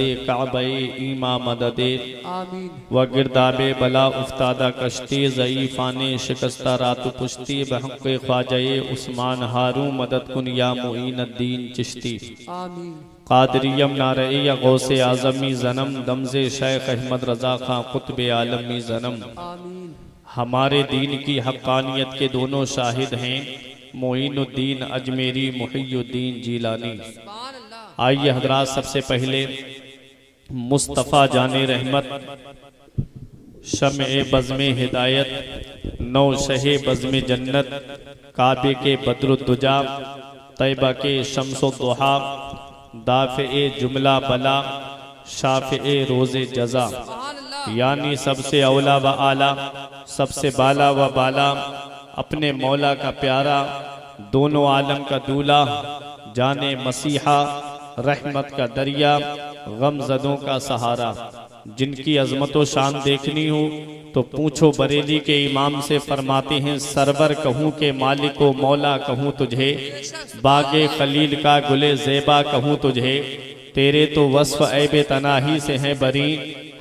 सदे काबे ईमा मददे व गिरदाबे बला उफ्तादा कश्ती ज़ईफ़ाने शिकस्ता रातु पुश्ती बहक़े ख्वाजाए उस्मान हारू मदद कुन या मुईनुद्दीन चिश्ती कादरियम नारई या गौसे आज़मी जन्म दमज़े शेख अहमद रज़ा खां कुतुब आलमी जन्म। हमारे दीन की हक़ानियत के दोनों शाहिद हैं मोइनुद्दीन अजमेरी मुहियुद्दीन जीलानी। आइए हजरात, सबसे पहले मुस्तफ़ा जाने रहमत शम्ए बज़्मे हिदायत नौ शहे बज़्मे जन्नत काबे के बद्रुद्दुजा तैबा के शम्सुद्दुहा दाफ़े जुमला बला शाफ़े रोज़े जज़ा, यानी सबसे औला व आला, सबसे बाला व बाला, अपने मौला का प्यारा, दोनों आलम का दूल्हा, जाने मसीहा, रहमत का दरिया, गमज़दों का सहारा। जिनकी अज़मत व शान देखनी हो तो पूछो बरेली के इमाम से, फरमाते हैं सरवर कहूँ के मालिक व मौला कहूँ तुझे, बागे खलील का गुले ज़ेबा कहूँ तुझे, तेरे तो वस्फ़ ऐबे तनाही से हैं बरी,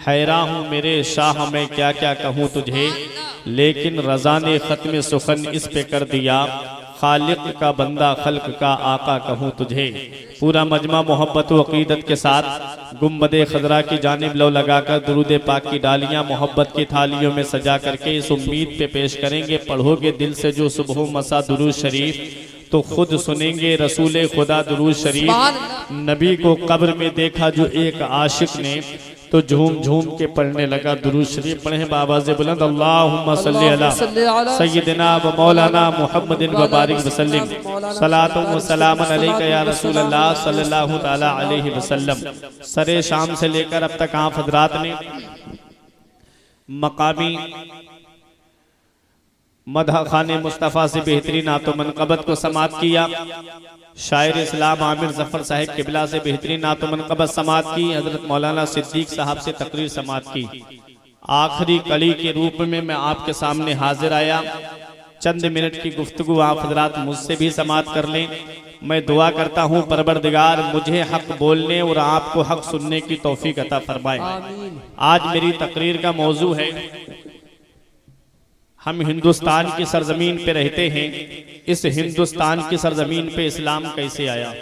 हैरा हूँ मेरे शाह मैं क्या क्या कहूँ तुझे, लेकिन रज़ा ने ख़त्म सुखन इस पे कर दिया, खालिक का बंदा खल्क का आका कहूँ तुझे। पूरा मजमा मोहब्बत व अक़ीदत के साथ गुम्बदे खजरा की जानिब लो लगाकर दुरूद पाक की डालियाँ मोहब्बत की थालियों में सजा करके इस उम्मीद पे पेश करेंगे, पढ़ोगे दिल से जो सुबह मसा दुरूद शरीफ तो खुद सुनेंगे रसूल खुदा दुरूद शरीफ। नबी को कब्र में देखा जो एक आशिक ने तो झूम झूम के पढ़ने लगा दुरूद शरीफ। पढ़े बाबाज़े बुलंद अल्लाहुम्मा सल्ली अला सय्यिदिना व मौलाना मुहम्मदिन व बारिक वसल्लिम सलातुम व सलामन अलैका या रसूल अल्लाह सल्लल्लाहु तआला अलैहि वसल्लम। सरे शाम से लेकर अब तक आप हजरात ने मकामी मदह खाने मुस्तफ़ा से बेहतरीन आतो मनक़बत को समात किया। शायर इस्लाम आमिर ज़फ़र साहिब किबला से बेहतरीन आतो मनक़बत समात की। हज़रत मौलाना सिद्दीक साहब से तकरीर समात की। आखिरी कड़ी के रूप में मैं आपके सामने हाजिर आया। चंद मिनट की गुफ्तगू आप हज़रात मुझसे भी समात कर लें। मैं दुआ करता हूँ परवरदिगार मुझे हक़ बोलने और आपको हक़ सुनने की तौफीक अता फरमाए। आज मेरी तकरीर का मौजू है, हम हिंदुस्तान की सरजमीन पे रहते हैं, इस हिंदुस्तान की सरजमीन पे इस्लाम कैसे आया,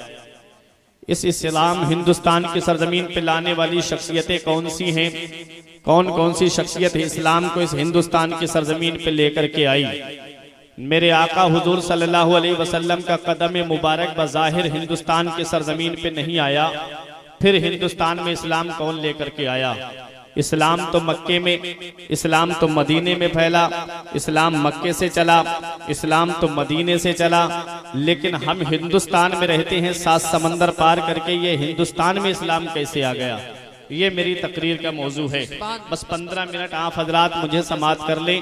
इस इस्लाम हिंदुस्तान की सरजमीन पे लाने वाली शख्सियतें कौन सी हैं, कौन कौन सी शख्सियत इस्लाम को इस हिंदुस्तान की सरजमीन पे लेकर के आई। मेरे आका हुजूर सल्लल्लाहु अलैहि वसल्लम का कदम मुबारक बज़ाहिर हिंदुस्तान की सरजमीन पे नहीं आया, फिर हिंदुस्तान में इस्लाम कौन लेकर के आया। इस्लाम तो मक्के में, इस्लाम तो मदीने में फैला, इस्लाम मक्के से चला, इस्लाम तो मदीने से चला, लेकिन हम हिंदुस्तान में रहते हैं, 7 समंदर पार करके ये हिंदुस्तान में इस्लाम कैसे आ गया, ये मेरी तकरीर का मौजू है। बस 15 मिनट आप हजरात मुझे समात कर लें,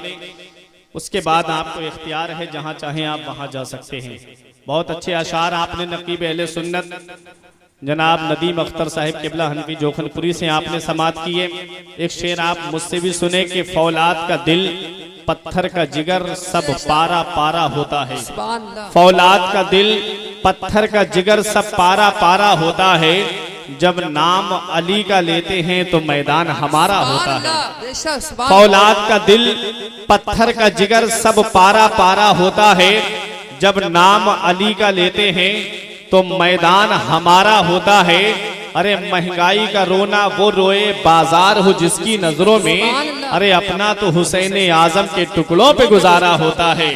उसके बाद आपको इख्तियार है जहाँ चाहें आप वहाँ जा सकते हैं। बहुत अच्छे अशार आपने नकीब अहले सुन्नत जनाब नदीम अख्तर साहिब किबला हनफी जोखनपुरी से आपने समात किए। एक शेर आप मुझसे भी सुने कि फौलाद का दिल पत्थर का जिगर सब पारा पारा होता है। फौलाद का दिल पत्थर का जिगर सब पारा पारा होता है, जब नाम अली का लेते हैं तो मैदान हमारा होता है। फौलाद का दिल पत्थर का जिगर सब पारा पारा होता है, जब नाम अली का लेते हैं तो मैदान हमारा होता है। अरे महंगाई का रोना वो रोए बाजार हो जिसकी नजरों में, अरे अपना तो हुसैन आजम के टुकड़ों पे गुजारा होता है।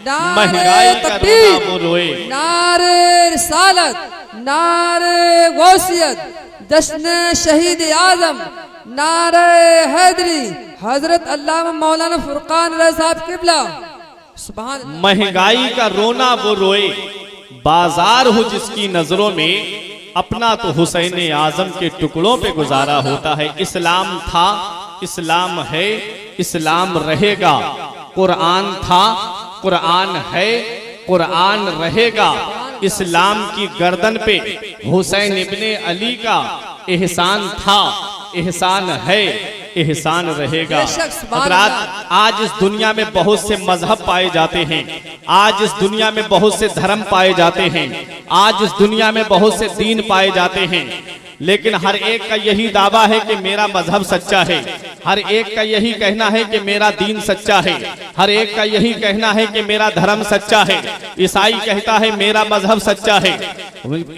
महंगाई का रोना वो रोए, नारे रिसालत, नारे गौसियत, जश्न शहीद आजम, नारे हैदरी, हजरत अल्लामा मौलाना फुरकान रज़ा साहब किबला। सुभान। महंगाई का रोना वो रोए बाजार हो जिसकी नजरों में, अपना तो हुसैन आजम के टुकड़ों पे गुजारा होता है। इस्लाम था, इस्लाम है, इस्लाम रहेगा। कुरान था, कुरान है, कुरान रहेगा। इस्लाम की गर्दन पे हुसैन इब्ने अली का एहसान था, एहसान है, एहसान रहेगा। हज़रात आज इस दुनिया में बहुत से मजहब पाए जाते हैं, आज इस दुनिया में बहुत से धर्म पाए जाते हैं, आज इस दुनिया में बहुत से दीन पाए जाते हैं, लेकिन हर एक का यही दावा है कि मेरा मजहब सच्चा है, हर एक का यही कहना है कि मेरा दीन सच्चा है, हर एक का यही कहना है कि मेरा धर्म सच्चा है। ईसाई कहता है मेरा मजहब सच्चा है,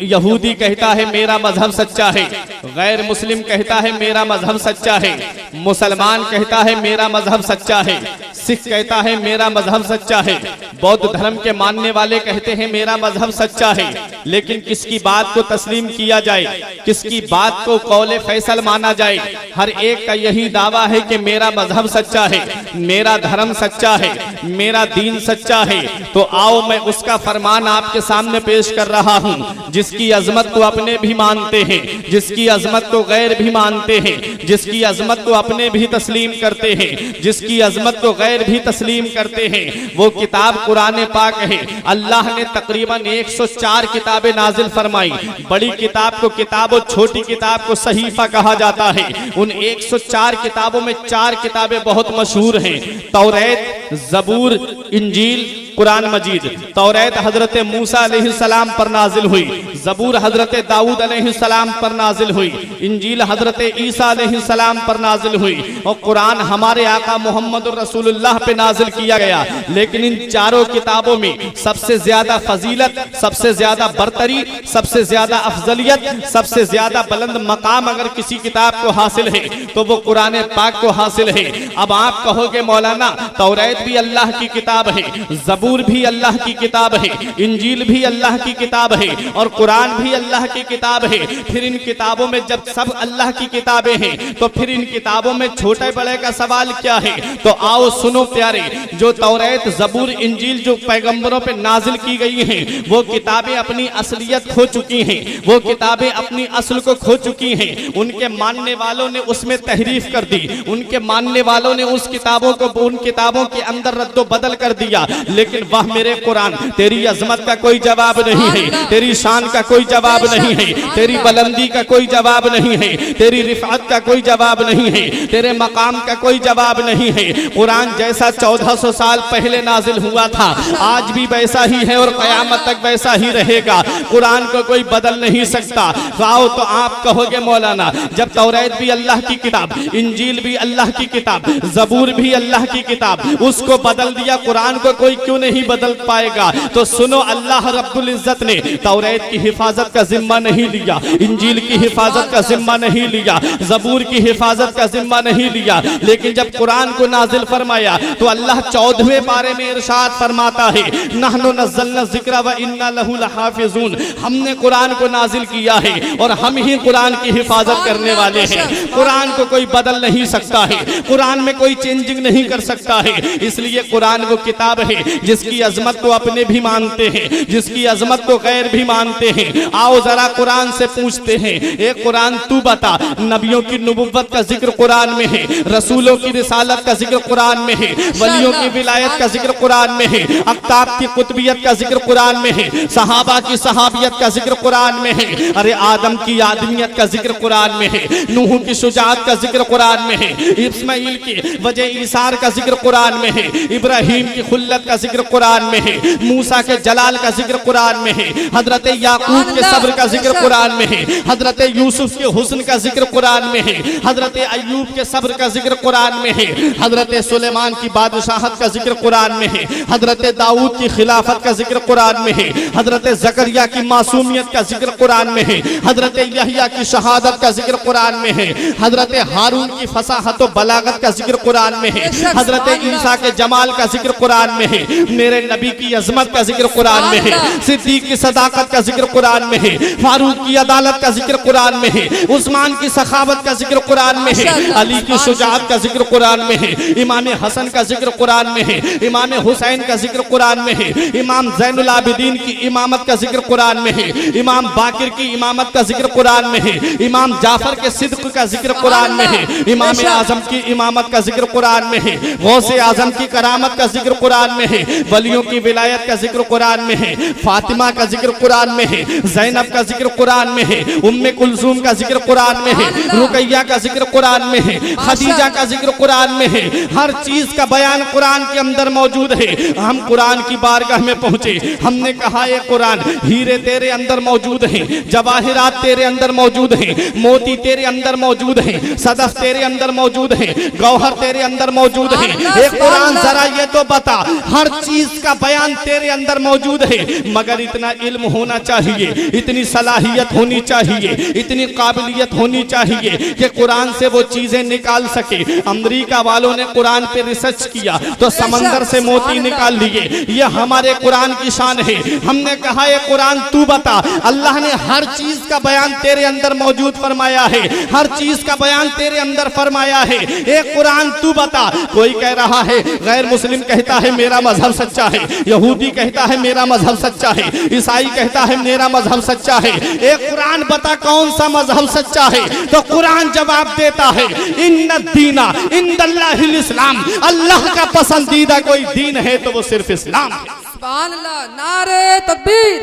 यहूदी कहता है मेरा मजहब सच्चा है, गैर मुस्लिम कहता है मेरा मजहब सच्चा है, मुसलमान कहता है मेरा मजहब सच्चा है, सिख कहता है मेरा मजहब सच्चा है, बौद्ध धर्म के मानने वाले कहते हैं मेरा मजहब सच्चा है। लेकिन किसकी बात को तस्लीम किया जाए, किसकी बात को कौले फैसल माना जाए? हर एक का यही दावा है कि मेरा मजहब सच्चा है, मेरा धर्म सच्चा है, मेरा दीन सच्चा है। तो आओ मैं उसका फरमान आपके सामने पेश कर रहा हूँ, जिसकी अजमत को अपने भी मानते हैं, जिसकी अजमत को गैर भी मानते हैं, जिसकी अजमत को अपने भी तस्लीम करते हैं, जिसकी अजमत को गैर भी तस्लीम करते हैं। वो किताब कुरान पाक है। अल्लाह ने तकरीबन 104 किताबें नाजिल फरमाई। बड़ी किताब को किताब और छोटी किताब को सहीफा कहा जाता है। उन 104 किताबों में 4 किताबें बहुत मशहूर हैं, तौरात, ज़बूर, इंजील, कुरान मजीद। तौरात हजरत मूसा अलैहिस्सलाम पर नाजिल हुई, ज़बूर हजरत दाऊद अलैहिस्सलाम पर नाजिल हुई, इंजील हजरत ईसा अलैहिस्सलाम पर नाजिल हुई, और कुरान हमारे आका मोहम्मद रसूलुल्लाह पे नाजिल किया गया। लेकिन इन चारों किताबों में सबसे ज्यादा फजीलत, सबसे ज्यादा बरतरी, सबसे ज्यादा अफजलियत, सबसे ज्यादा बुलंद मकाम अगर किसी किताब को हासिल है तो वो कुरान पाक को हासिल है। अब आप कहोगे मौलाना तौरात भी अल्लाह की किताब है, ज़बूर भी अल्लाह की किताब है, इंजील भी अल्लाह की किताब है, और कुरान भी अल्लाह की किताब है। फिर इन किताबों में जब सब अल्लाह की किताबें हैं तो फिर इन किताबों में छोटे बड़े का सवाल क्या है? तो आओ सुनो प्यारे, जो तौरात, ज़बूर, इंजील जो पैगंबरों पे नाजिल की गई हैं वो किताबें अपनी असलियत खो चुकी हैं, वो किताबें अपनी असल को खो चुकी हैं। उनके मानने वालों ने उसमें तहरीफ कर दी, उनके मानने वालों ने उस किताबों को उन किताबों के अंदर रद्दो बदल कर दिया। लेकिन वह मेरे कुरान, तेरी अजमत का कोई जवाब नहीं है, तेरी शान का कोई जवाब नहीं है, तेरी बुलंदी का कोई जवाब नहीं है, तेरी रिफात का कोई जवाब नहीं है, तेरे मकाम का कोई जवाब नहीं है। कुरान जैसा 1400 साल पहले नाजिल हुआ था आज भी वैसा ही है और कयामत तक वैसा ही रहेगा। कुरान को कोई बदल नहीं सकता। आओ तो आप कहोगे मौलाना जब तौरात भी अल्लाह की किताब, इंजील भी अल्लाह की किताब, ज़बूर भी अल्लाह की किताब, उसको बदल दिया, कुरान को कोई क्यों नहीं बदल पाएगा? तो सुनो, अल्लाह रब्बुल इज्जत ने तौरात की हिफाजत का जिम्मा नहीं लिया, इंजील की हिफाजत का जिम्मा नहीं लिया, ज़बूर की हिफाजत का जिम्मा नहीं लिया। लेकिन जब कुरान को नाजिल फरमाया तो अल्लाह 14वें पारे में इरशाद फरमाता है, नहनु नज़्ज़लना ज़िक्र व इन्ना लहू लहाफ़िज़ून, हमने कुरान को नाजिल किया है और हम ही कुरान की हिफाजत करने वाले हैं। कुरान को कोई बदल नहीं सकता है, कुरान में कोई चेंजिंग नहीं कर सकता है। इसलिए कुरान वो किताब है जिसकी अजमत को अपने भी मानते हैं, जिसकी अजमत को गैर भी मानते हैं। आओ जरा कुरान से पूछते हैं, एक कुरान तू बता, नबियों की नबुव्वत का जिक्र कुरान में है, रसूलों की रिसालत का जिक्र कुरान में है, वलियों की विलायत का जिक्र कुरान में है, अख्ताब की कुतबियत का जिक्र कुरान में है, सहाबा की सहाबियत का जिक्र कुरान में है, अरे आदम की आदमियत का जिक्र कुरान में है, नूह की शुजाअत का जिक्र कुरान में है, इस्माइल की वजह ईसार का जिक्र कुरान में है, इब्राहिम की खुल्लत का जिक्र कुरान में है, मूसा के जलाल का जिक्र कुरान में है, हजरत याकूब के सब्र का जिक्र कुरान में है, हजरत यूसुफ के हुस्न का जिक्र कुरान में है, हजरत अय्यूब के सब्र का जिक्र कुरान में है, हजरत सुलेमान की बादशाहत का जिक्र कुरान में है, हजरत दाऊद की खिलाफत का जिक्र कुरान में है, हजरत जकरिया की मासूमियत का जिक्र कुरान में है, हजरत यहया की शहादत का जिक्र कुरान में है, हजरत हारून की फसाहत और बलागत का जिक्र कुरान में है, हजरत ईसा के जमाल का जिक्र कुरान में है, मेरे नबी की अजमत का जिक्र कुरान में है, सिद्दीक की सदाकत का जिक्र कुरान में है, फारूक की अदालत का जिक्र कुरान में है, उस्मान की सखावत का जिक्र कुरान में है, अली की शुजाअत का जिक्र कुरान में है, इमाम हसन का जिक्र कुरान में है, इमाम हुसैन का जिक्र कुरान में है, इमाम ज़ैनुल आबिदीन की इमामत का जिक्र कुरान में है, इमाम बाकिर की इमामत का जिक्र कुरान में है, इमाम जाफर के सिद्क का जिक्र कुरान में है, इमाम आजम की इमामत का जिक्र कुरान में है, गौसे आजम की करामत का जिक्र कुरान में है, वलियों की विलायत का जिक्र कुरान में है, फातिमा का जिक्र कुरान में है, ज़ैनब का जिक्र कुरान में है, उम्मे कुलसूम का जिक्र कुरान में है, रुकैया का जिक्र कुरान में है, खदीजा का जिक्र कुरान में है। हर चीज का बयान कुरान के अंदर मौजूद है। हम कुरान की बारगाह में पहुंचे, हमने कहा ये कुरान, हीरे तेरे अंदर मौजूद हैं, जवाहिरात तेरे अंदर मौजूद हैं, मोती तेरे अंदर मौजूद हैं, सदफ तेरे अंदर मौजूद हैं, गौहर तेरे अंदर मौजूद हैं। ये कुरान जरा ये तो बता, हर चीज का बयान तेरे अंदर मौजूद है, मगर इतना इल्म होना चाहिए, इतनी सलाहियत होनी चाहिए, इतनी काबिलियत होनी चाहिए कि कुरान से वो चीजें निकाल सके। अमेरिका वालों ने कुरान पे रिसर्च किया तो समंदर से मोती निकाल लिए। ये हमारे कुरान की शान है। हमने कहा ये कुरान तू बता, अल्लाह ने हर चीज का बयान तेरे अंदर मौजूद फरमाया है, हर चीज का बयान तेरे अंदर फरमाया है। एक कुरान तू बता। कोई कह रहा है, गैर मुस्लिम कहता है मेरा मजहब सच्चा है, यहूदी कहता है मेरा मजहब सच्चा है, ईसाई कहता है मेरा मजहब सच्चा है। एक कुरान बता कौन सा मजहब सच्चा है? तो कुरान जवाब देता है, इन्ना दीना इंदल्लाहिल इस्लाम, अल्लाह का पसंदीदा कोई दीन है तो वो सिर्फ इस्लाम है। सुभान अल्लाह। नारे तकबीर,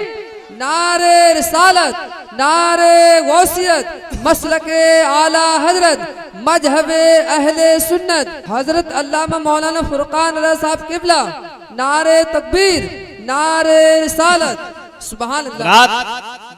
नारे रिसालत, नारे गौसियत, मसलके आला हजरत, मजहबे अहले सुन्नत, हजरत अल्लामा मौलाना फुरकान रज़ा साहब किबला। नारे तकबीर, नारे रिसालत। सुभान अल्लाह,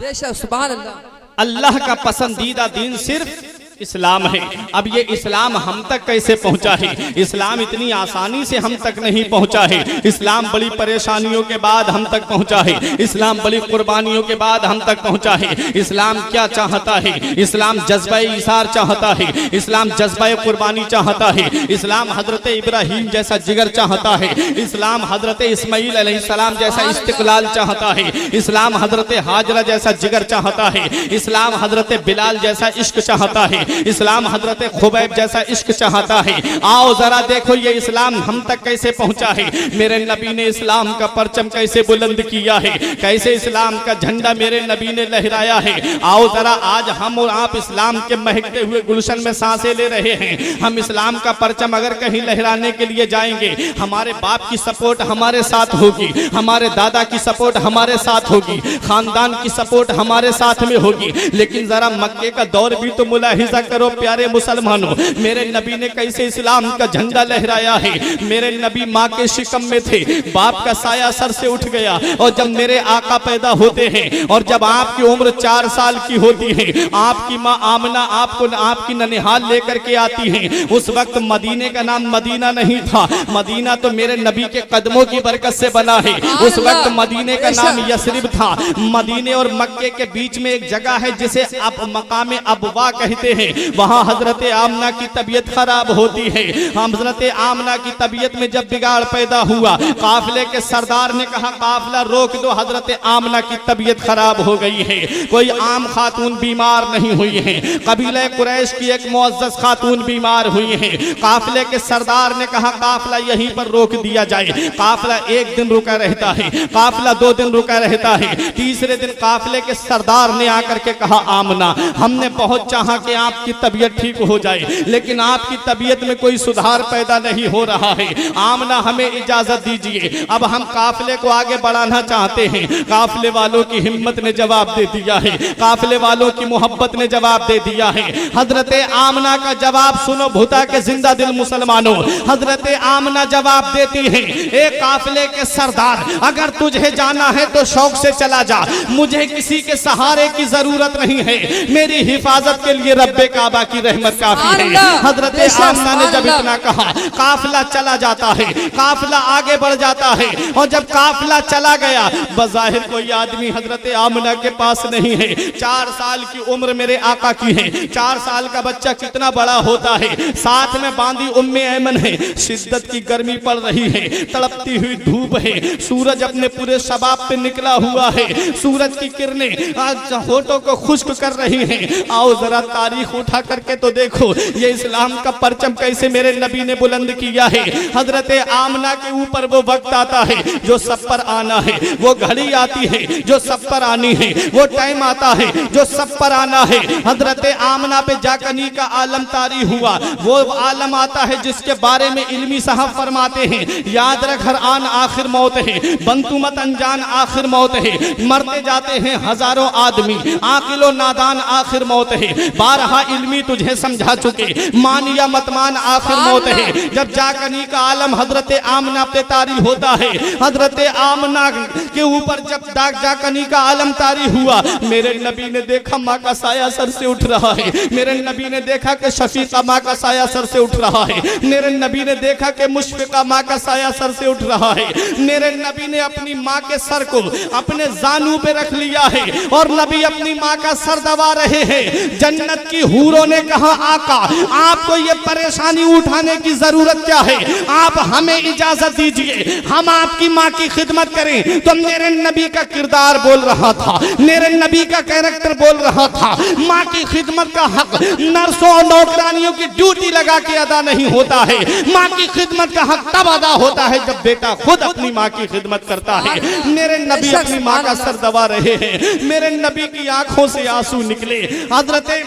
बेशक सुभान अल्लाह। अल्लाह का पसंदीदा दीन सिर्फ इस्लाम है। अब ये इस्लाम हम तक कैसे पहुंचा है? इस्लाम इतनी आसानी से हम तक नहीं पहुंचा है। इस्लाम बड़ी परेशानियों के बाद हम तक पहुंचा है। इस्लाम बड़ी कुर्बानियों के बाद हम तक पहुंचा है। इस्लाम क्या चाहता है? इस्लाम जज्बा इसार चाहता है, इस्लाम जज्बा कुर्बानी चाहता है, इस्लाम हजरत इब्राहीम जैसा जिगर चाहता है, इस्लाम हजरत इस्माइल अलैहिस्सलाम जैसा इस्तिकलाल चाहता है, इस्लाम हजरत हाजरा जैसा जिगर चाहता है, इस्लाम हजरत बिलाल जैसा इश्क चाहता है, इस्लाम हजरत खुबैब जैसा इश्क चाहता है। आओ जरा देखो ये इस्लाम हम तक कैसे पहुंचा है। मेरे नबी ने इस्लाम का परचम कैसे बुलंद किया है, कैसे इस्लाम का झंडा मेरे नबी ने लहराया है। आओ जरा आज हम और आप इस्लाम के महकते हुए गुलशन में सांसें ले रहे हैं। हम इस्लाम का परचम अगर कहीं लहराने के लिए जाएंगे, हमारे बाप की सपोर्ट हमारे साथ होगी, हमारे दादा की सपोर्ट हमारे साथ होगी, खानदान की सपोर्ट हमारे साथ में होगी। लेकिन जरा मक्के का दौर भी तो मुलाहिजा करो प्यारे मुसलमानों, मेरे नबी ने कैसे इस्लाम का झंडा लहराया है। मेरे नबी माँ के शिकम में थे, बाप का साया सर से उठ गया, और जब मेरे आका पैदा होते हैं और जब आपकी उम्र 4 साल की होती है, आपकी माँ आमना आपको आपकी ननिहाल लेकर के आती है। उस वक्त मदीने का नाम मदीना नहीं था, मदीना तो मेरे नबी के कदमों की बरकत से बना है। उस वक्त मदीने का नाम यसरिब था। मदीने और मक्के के बीच में एक जगह है जिसे अब मकाम अबवा कहते हैं। वहाँ हजरत आमना की तबीयत खराब होती है। हजरत आमना की तबीयत में जब बिगाड़ पैदा हुआ, काफिले के सरदार ने कहा काफिला रोक दो, हजरत आमना की तबीयत खराब हो गई है। कोई आम खातून बीमार नहीं हुई है, कबीले कुरैश की एक मुअज्जज खातून बीमार हुई है। काफिले के सरदार ने कहा काफिला यहीं पर रोक दिया जाए। काफिला 1 दिन रुका रहता है, काफिला 2 दिन रुका रहता है। तीसरे दिन काफिले के सरदार ने आकर के कहा आमना, हमने बहुत चाहा कि आपकी तबीयत ठीक हो जाए, लेकिन आपकी तबीयत में कोई सुधार पैदा नहीं हो रहा है। आमना हमें इजाजत दीजिए, अब हम काफिले को आगे बढ़ाना चाहते हैं। काफिले वालों की हिम्मत ने जवाब दे दिया है, काफिले वालों की मोहब्बत ने जवाब दे दिया है। हजरत आमना का जवाब सुनो भुता के जिंदा दिल मुसलमानों। हजरत आमना जवाब देती है, ए काफिले के सरदार, अगर तुझे जाना है तो शौक से चला जा, मुझे किसी के सहारे की जरूरत नहीं है, मेरी हिफाजत के लिए रब्बे काबा की रहमत काफी है। हजरत आमना ने जब इतना कहा, काफिला चला जाता है, काफिला आगे बढ़ जाता है। और जब काफिला चला गया, बज़ाहिर कोई आदमी हजरत आमना के पास नहीं है। 4 साल की उम्र मेरे आका की है। 4 साल का बच्चा कितना बड़ा होता है। साथ में बांधी उम्मे ऐमन है। शिद्दत की गर्मी पड़ रही है, तड़पती हुई धूप है, सूरज अपने पूरे शबाब पे निकला हुआ है, सूरज की किरणें आज होठों को खुश्क कर रही हैं। आओ जरा तारीख तारीख उठा करके तो देखो ये इस्लाम का परचम कैसे मेरे नबी ने बुलंद किया है। हजरत आमना के ऊपर वो वक्त आता है जो सब पर आना है, वो घड़ी आती है जो सब पर आनी है, वो टाइम आता है जो सब पर आना है। हजरत आमना पे जाकनी का आलम तारी हुआ, वो आलम आता है जिसके बारे में इल्मी साहब फरमाते हैं, याद रख हर आन आखिर मौत है, बंतु मत अनजान आखिर मौत है, मरते जाते हैं हजारों आदमी, आकिलो नादान आखिर मौत है, बारहा इल्मी तुझे समझा चुके, मान या मत मान आखिर मौत है। जब जाकनी का आलम हजरत आमना पे तारी होता है, हजरत आमना के ऊपर जब जाकनी का आलम तारी हुआ, मेरे नबी ने देखा माँ का साया सर से उठ रहा है, मेरे नबी ने देखा कि शफीका माँ का साया सर से उठ रहा है, मेरे नबी ने देखा कि मुशफिका माँ का साया सर से उठ रहा है। मेरे नबी ने अपनी माँ के सर को अपने जानू पे रख लिया है और नबी अपनी माँ का सर दबा रहे हैं। जन्नत की हूरों ने कहा आका आपको ये परेशानी उठाने की जरूरत क्या है, आप हमें इजाजत दीजिए हम आपकी माँ की खिदमत करें। तो मेरे नबी का किरदार बोल रहा था, मेरे नबी का कैरेक्टर बोल रहा था। माँ की खिदमत का हक नर्सों और नौकरानियों की ड्यूटी लगा के अदा नहीं होता है, माँ की खिदमत का हक तब अदा होता है जब बेटा खुद अपनी माँ की खिदमत करता है। मेरे नबी अपनी माँ का सर दबा रहे हैं, मेरे नबी की आंखों से आंसू निकले, हजरत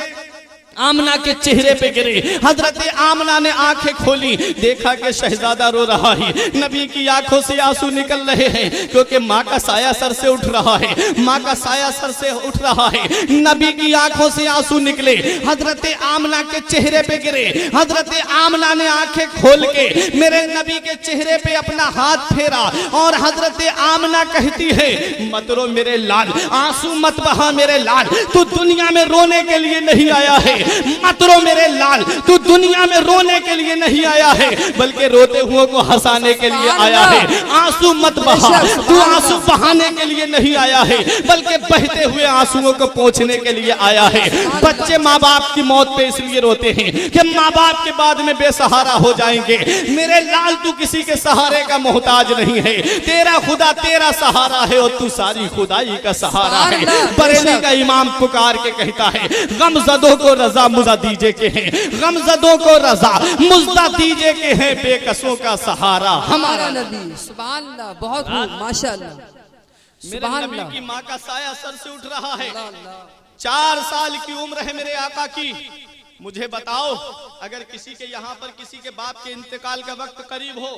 आमना के चेहरे पे गिरे। हजरत आमना ने आंखें खोली, देखा कि शहजादा रो रहा है, नबी की आंखों से आंसू निकल रहे हैं क्योंकि माँ का साया सर से उठ रहा है, माँ का साया सर से उठ रहा है। नबी की आंखों से आंसू निकले, हजरत आमना के चेहरे पे गिरे। हजरत आमना ने आंखें खोल के मेरे नबी के चेहरे पे अपना हाथ फेरा और हजरत आमना कहती है मत रो मेरे लाल, आंसू मत बहा मेरे लाल, तू दुनिया में रोने के लिए नहीं आया है, मत रो मेरे लाल, तू दुनिया में रोने के लिए नहीं आया है बल्कि रोते हुए को हंसाने के लिए आया है। आंसू मत बहा, तू आंसू बहाने के लिए नहीं आया है बल्कि बहते हुए आंसुओं को पोंछने के लिए आया है। बच्चे माँ बाप की मौत पे इसलिए रोते हैं कि माँ बाप के बाद में बेसहारा हो जाएंगे। मेरे लाल तू किसी के सहारे का मोहताज नहीं है, तेरा खुदा तेरा सहारा है और तू सारी खुदाई का सहारा है। बरेली का इमाम पुकार के कहता है गमज़दों को रजा मुज़ा दीजे के हैं, गमज़दों को रजा मुज़दा दीजे के हैं, बेकसों का सहारा हमारा नबी। सुभान अल्लाह, बहुत खूब माशाअल्लाह। मेरे नबी की माँ का साया सर से उठ रहा है। 4 साल की उम्र है मेरे आका की। मुझे बताओ अगर किसी के यहाँ पर किसी के बाप के इंतकाल का वक्त करीब हो,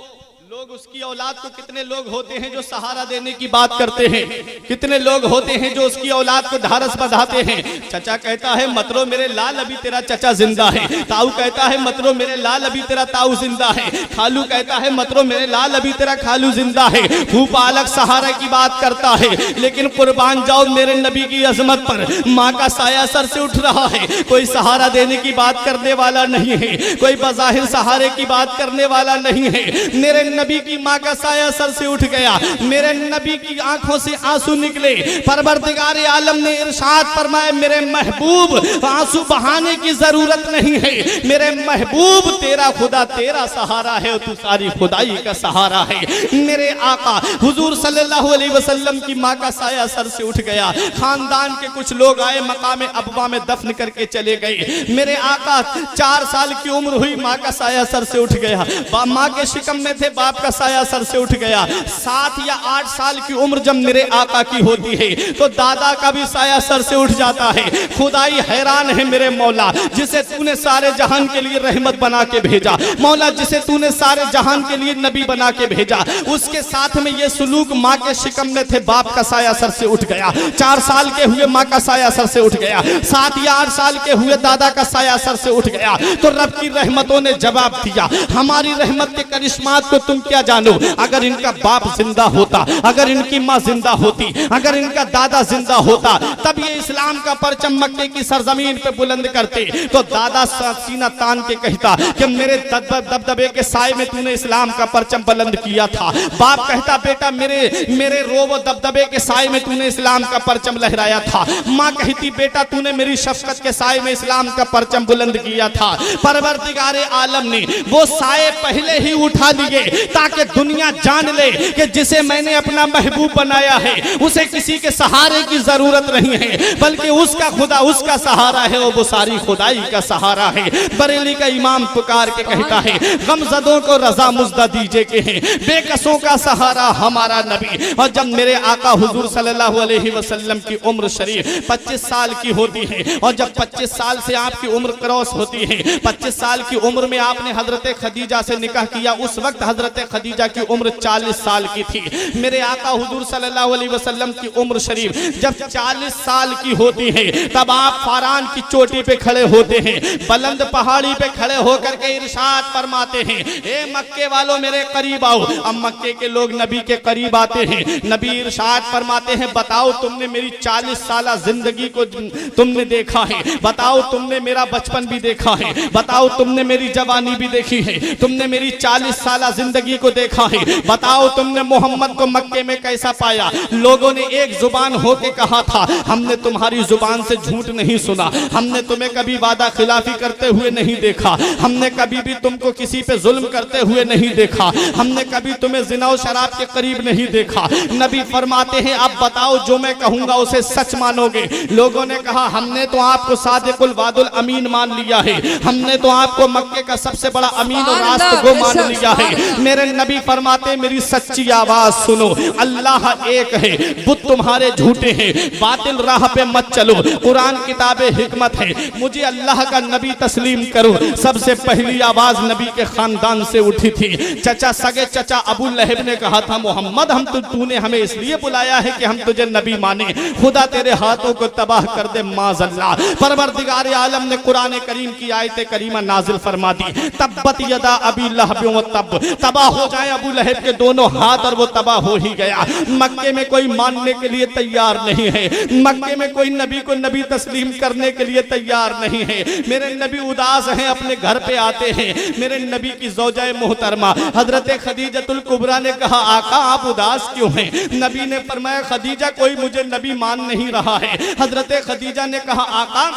लोग उसकी औलाद को कितने लोग होते हैं जो सहारा देने की बात करते हैं, कितने लोग होते हैं जो उसकी औलाद को ढारस बंधाते हैं। चचा कहता है मत रो मेरे लाल अभी तेरा चचा जिंदा है, ताऊ कहता है मत रो मेरे लाल अभी तेरा ताऊ जिंदा है, खालू कहता है मत रो मेरे लाल अभी तेरा खालू जिंदा है। फूफा अलग सहारा की बात करता है, लेकिन कुर्बान जाओ मेरे नबी की अजमत पर, माँ का साया सर से उठ रहा है। कोई सहारा देने की बात करने वाला नहीं है, कोई बज़ाहिर सहारे की बात करने वाला नहीं है। मेरे नबी की माँ का साया सर से उठ गया, मेरे नबी की आंखों से आंसू निकले। परवरदिगार आलम ने इरशाद फरमाया मेरे महबूब आंसू बहाने की जरूरत नहीं है, मेरे महबूब तेरा खुदा तेरा सहारा है और तू सारी खुदाई का सहारा है। मेरे आका हुजूर सल्लल्लाहु अलैहि वसल्लम की माँ का साया सर से उठ गया। खानदान के कुछ लोग आए मकाम अब्बा में दफन करके चले गए। मेरे आका 4 साल की उम्र हुई, माँ का साया सर से उठ गया। माँ के शिकम में थे, बाप का साया सर से उठ गया। 7 या 8 साल की उम्र जब मेरे आका की होती है तो दादा का भी साया सर से उठ जाता है। खुदाई हैरान है मेरे मौला, जिसे तूने सारे जहान के लिए रहमत बना के भेजा, मौला जिसे तूने सारे जहान के लिए नबी बना के भेजा, उसके साथ में ये सुलूक माँ के शिकम में थे, बाप का साया सर से उठ गया। 4 साल के हुए माँ का साया सर से उठ गया, 7 या 8 साल के हुए दादा का साया सर से उठ गया। तो रब की रहमतों ने जवाब दिया, हमारी रहमत के करिश्मात को तुम क्या जानो। अगर इनका बाप जिंदा होता, अगर इनकी माँ जिंदा होती, अगर इनका दादा जिंदा होता, तब ये इस्लाम का परचम मक्के की सरजमीन पे बुलंद करते। तो दादा सीना तान के कहता कि मेरे दबदबे के साए में तूने इस्लाम का परचम बुलंद किया था। बाप कहता बेटा मेरे रोब दबदबे के साए में तूने इस्लाम का परचम लहराया था। माँ कहती बेटा तूने मेरी शफकत के साए में इस्लाम का परचम बुलंद किया था। परवरदिगार आलम ने वो साए पहले ही उठा लिए ताकि दुनिया जान ले कि जिसे मैंने अपना महबूब बनाया है उसे किसी के सहारे की जरूरत नहीं है, बल्कि उसका खुदा उसका सहारा है, वो सारी खुदाई का सहारा है। बरेली का इमाम पुकार के कहता है, गमजदों को रजा मुजदा दीजिए के हैं, बेकसों का सहारा हमारा नबी। और जब मेरे आका हुजूर सल्लल्लाहु अलैहि वसल्लम की उम्र शरीफ 25 साल की होती है, और जब 25 साल से आपकी उम्र क्रॉस होती है, 25 साल की उम्र में आपने हजरत खदीजा से निकाह किया। उस वक्त हजरत खदीजा की उम्र 40 साल की थी। मेरे आका हुजूर सल्लल्लाहु अलैहि वसल्लम की उम्र शरीफ जब 40 साल की होती है, तब आप फारान की चोटी पे खड़े होते हैं, बुलंद पहाड़ी पे खड़े होकर के इरशाद फरमाते हैं, ए मक्के वालों मेरे करीब आओ। अब मक्के के लोग नबी के करीब आते हैं, नबी इरशाद फरमाते हैं, बताओ तुमने मेरी 40 साल जिंदगी को तुमने देखा है, बताओ तुमने मेरा बचपन भी देखा है, बताओ तुमने मेरी जवानी भी देखी है, तुमने मेरी 40 साल जिंदगी को देखा है, बताओ तुमने मोहम्मद को मक्के में कैसा पाया। लोगों ने एक जुबान होके कहा था, हमने तुम्हारी जुबान से झूठ नहीं सुना, हमने तुम्हें कभी वादा खिलाफी करते हुए नहीं देखा, हमने कभी भी तुमको किसी पे जुल्म करते हुए नहीं देखा, हमने कभी तुम्हें जिना और शराब के करीब नहीं देखा। नबी फरमाते हैं, अब बताओ जो मैं कहूंगा उसे सच मानोगे। लोगों ने कहा, हमने तो आपको सादिकुल वादुल अमीन मान लिया है, हमने तो आपको मक्के का सबसे बड़ा अमीन और रास्तगो मान लिया है। मेरे नबी फरमाते, मेरी सच्ची आवाज सुनो, अल्लाह एक है, बुत तुम्हारे झूठे हैं, बातिल राह पे मत चलो, कुरान किताबे हिकमत है, मुझे अल्लाह का नबी तस्लीम करो। सबसे पहली आवाज नबी के खानदान से उठी थी। चचा सगे चचा अबू लहब ने कहा था, मोहम्मद हम तूने हमें इसलिए बुलाया है कि हम तुझे नबी माने, खुदा तेरे हाथों को तबाह कर दे माज़अल्लाह। परवरदिगार आलम ने कुरान करीम की आयत करीमा नाजिल फरमा दी, तब्बत यदा अबी लहब व तब, तबाह हो जाए अबू लहब के दोनों हाथ, और वो तबाह हो ही गया। मक्के में कोई मानने के लिए तैयार नहीं है, मक्के में कोई नबी को नबी तस्लीम करने के लिए तैयार नहीं है। मेरे नबी उदास हैं, अपने घर पे आते हैं। मेरे नबी की ज़ौजा मोहतरमा हजरत खदीजतुल कुबरा ने कहा, आका आप उदास क्यों हैं? नबी ने फरमाया, खदीजा कोई मुझे नबी मान नहीं रहा है। हजरत खदीजा ने कहा, आका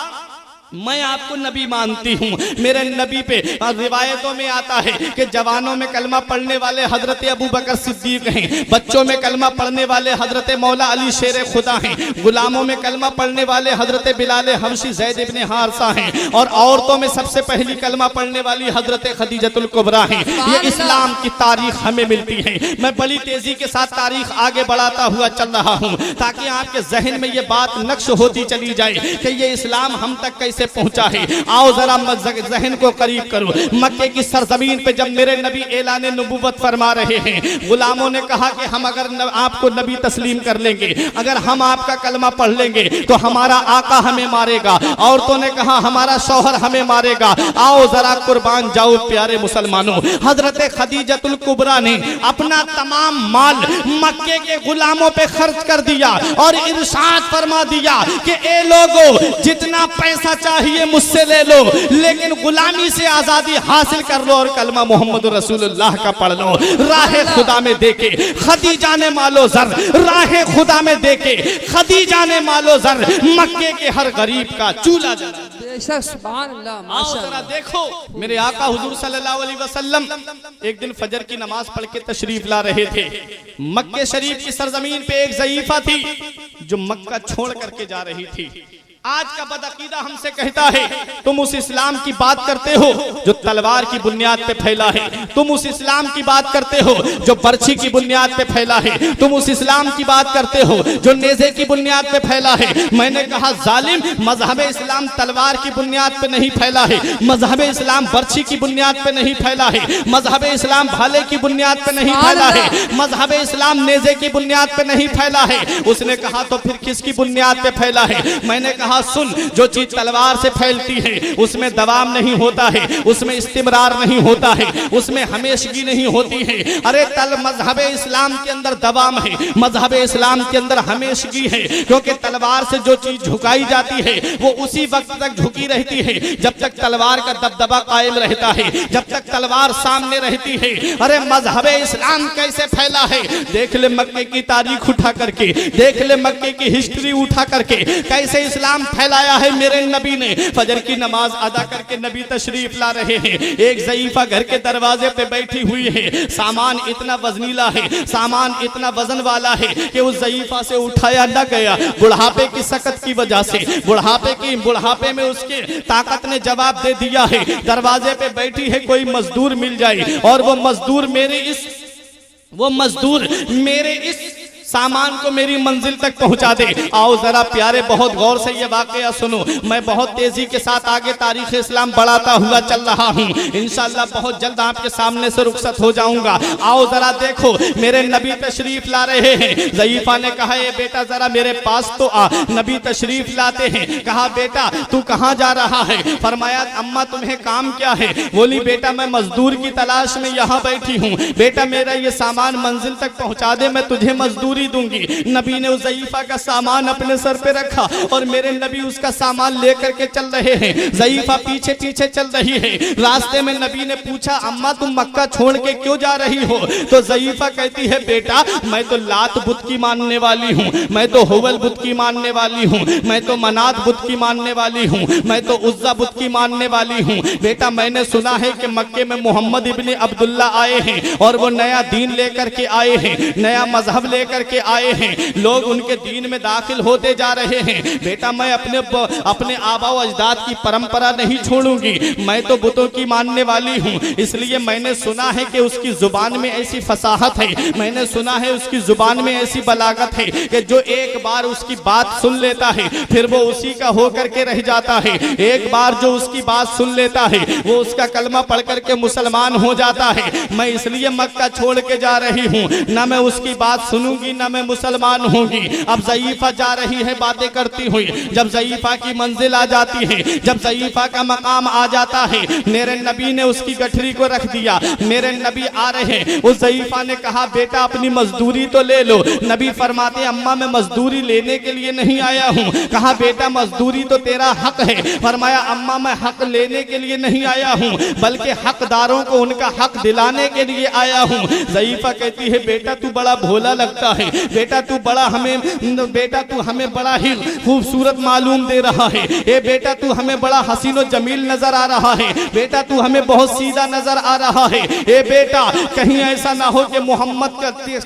मैं आपको नबी मानती हूँ। मेरे नबी पे रिवायतों में आता है कि जवानों में कलमा पढ़ने वाले हजरत अबू बकर सिद्दीक हैं, बच्चों में कलमा पढ़ने वाले हजरत मौला अली शेर खुदा हैं, गुलामों में कलमा पढ़ने वाले हजरत बिलाल हबशी ज़ैद इब्ने हारिसा हैं, और औरतों में सबसे पहली कलमा पढ़ने वाली हजरत खदीजतुल कुबरा हैं। ये इस्लाम की तारीख हमें मिलती है। मैं बड़ी तेजी के साथ तारीख आगे बढ़ाता हुआ चल रहा हूँ, ताकि आपके जहन में ये बात नक्श होती चली जाए कि ये इस्लाम हम तक कैसे पहुंचा है। आओ जरा जहन को करीब करो। मक्के की सरजमीन पे जब मेरे नबी ऐलान नबुव्वत फरमा रहे हैं, गुलामों ने कहा कि हम अगर आपको नबी तस्लीम कर लेंगे, अगर हम आपका कलमा पढ़ लेंगे तो हमारा आका हमें मारेगा। औरतों ने कहा हमारा शौहर हमें मारेगा। आओ जरा कुर्बान जाओ प्यारे मुसलमानों। हजरत खदीजतुल कुबरा ने अपना तमाम माल मक्के के गुलामों पे खर्च कर दिया और इरशाद फरमा दिया कि ए लोगों, जितना पैसा चाहिए मुझसे ले लो, लेकिन गुलामी से आजादी हासिल कर लो और कलमा मोहम्मद रसूलुल्लाह का पढ़ लो। राहे खुदा में देके खदीजा ने मालो जर, राहे खुदा में देके खदीजा ने मालो जर, मक्के के हर गरीब का चूल्हा जला। सुभान अल्लाह, माशाअल्लाह। देखो मेरे आका हुजूर सल्लल्लाहु अलैहि वसल्लम एक दिन फजर की नमाज पढ़ के तशरीफ ला रहे थे। मक्के शरीफ की सरजमीन पे एक ज़ईफा थी जो मक्का छोड़ करके जा रही थी। आज का बदअकीदा हमसे कहता है, तुम उस इस्लाम की बात करते हो जो तलवार की बुनियाद पे फैला है, तुम उस इस्लाम की बात करते हो जो बर्छी की बुनियाद पे फैला है, तुम उस इस्लाम की बात करते हो जो नेज़े की बुनियाद पे फैला है। मैंने कहा जालिम, मजहब इस्लाम तलवार की बुनियाद पे नहीं फैला है, मजहब इस्लाम बर्छी की बुनियाद पे नहीं फैला है, मजहब इस्लाम भाले की बुनियाद पे नहीं फैला है, मजहब इस्लाम नेज़े की बुनियाद पे नहीं फैला है। उसने कहा तो फिर किसकी बुनियाद पे फैला है? मैंने कहा सुन, जो चीज तलवार से फैलती है उसमें दवाम नहीं होता है, उसमें इस्तिमरार नहीं होता है, उसमें हमेशगी नहीं होती है। अरे मजहब इस्लाम के अंदर दवाम है, मजहब इस्लाम के अंदर हमेशगी है, क्योंकि तलवार से जो चीज झुकाई जाती है वो उसी वक्त तक झुकी रहती है जब तक तलवार का दबदबा कायम रहता है, जब तक तलवार सामने रहती है। अरे मजहब इस्लाम कैसे फैला है? देख ले मक्के की तारीख उठा करके, देख ले मक्के की हिस्ट्री उठा करके, कैसे इस्लाम इस्लाम फैलाया है मेरे नबी ने। फजर की नमाज अदा करके नबी तशरीफ ला रहे हैं, एक ज़ईफा घर के दरवाजे पे बैठी हुई है। सामान इतना वजनीला है, सामान इतना वजन वाला है कि उस ज़ईफा से उठाया न गया। बुढ़ापे की सकत की वजह से, बुढ़ापे में उसके ताकत ने जवाब दे दिया है। दरवाजे पे बैठी है, कोई मजदूर मिल जाए और वो मजदूर मेरे इस सामान को मेरी मंजिल तक पहुंचा दे। आओ जरा प्यारे बहुत गौर से ये वाकया सुनो। मैं बहुत तेजी के साथ आगे तारीख इस्लाम बढ़ाता हुआ चल रहा हूँ, इंशाअल्लाह बहुत जल्द आपके सामने से रुखसत हो जाऊंगा। आओ जरा देखो, मेरे नबी तशरीफ ला रहे हैं। ज़ईफा ने कहा ए बेटा जरा मेरे पास तो आ। नबी तशरीफ लाते हैं। कहा बेटा तू कहाँ जा रहा है? फरमाया अम्मा तुम्हें काम क्या है? बोली बेटा मैं मजदूर की तलाश में यहाँ बैठी हूँ। बेटा मेरा ये सामान मंजिल तक पहुँचा दे, मैं तुझे मजदूरी दूंगी। नबी ने उस ज़ईफा का सामान अपने सर पे रखा और मेरे नबी उसका सामान लेकर के चल रहे हैं। ज़ईफा पीछे पीछे चल रही है। रास्ते में नबी ने पूछा अम्मा तुम मक्का छोड़ के क्यों जा रही हो? तो ज़ईफा कहती है बेटा मैं तो लात बुत की मानने वाली हूँ, मैं तो हुबल बुत की मानने वाली हूँ, मैं तो मनात बुत की मानने वाली हूँ, मैं तो उज़्ज़ा बुत की मानने वाली हूँ। बेटा मैंने सुना है कि मक्के में मोहम्मद इब्ने अब्दुल्ला आए हैं और वो नया दीन लेकर के आए हैं, नया मजहब लेकर के आए हैं। लोग उनके दीन में दाखिल होते जा रहे हैं। बेटा मैं अपने आबा व अजदाद की परंपरा नहीं छोड़ूंगी, मैं तो बुतों की मानने वाली हूँ। इसलिए मैंने सुना है कि उसकी जुबान में ऐसी फसाहत है, मैंने सुना है उसकी जुबान में ऐसी बलागत है कि जो एक बार उसकी बात सुन लेता है फिर वो उसी का होकर के रह जाता है। एक बार जो उसकी बात सुन लेता है वो उसका कलमा पढ़ करके मुसलमान हो जाता है। मैं इसलिए मक्का छोड़ के जा रही हूँ, ना मैं उसकी बात सुनूंगी ना मैं मुसलमान होंगी। अब ज़ईफा जा रही है बातें करती हुई। जब ज़ईफा की मंजिल आ जाती है, जब ज़ईफा का मकाम आ जाता है, मेरे नबी ने उसकी गठरी को रख दिया। मेरे नबी आ रहे हैं। उस ज़ईफा ने कहा बेटा अपनी मजदूरी तो ले लो। नबी फरमाते अम्मा मैं मजदूरी लेने के लिए नहीं आया हूँ। कहा बेटा मजदूरी तो तेरा हक है। फरमाया अम्मा मैं हक लेने के लिए नहीं आया हूँ बल्कि हकदारों को उनका हक दिलाने के लिए आया हूँ। ज़ईफा कहती है बेटा तू बड़ा भोला लगता है, बेटा तू हमें बड़ा ही खूबसूरत मालूम दे रहा है। ए बेटा तू हमें बड़ा हसीन और जमील नजर आ रहा है, बेटा तू हमें बहुत सीधा नजर आ रहा है। ए बेटा कहीं ऐसा ना हो कि मोहम्मद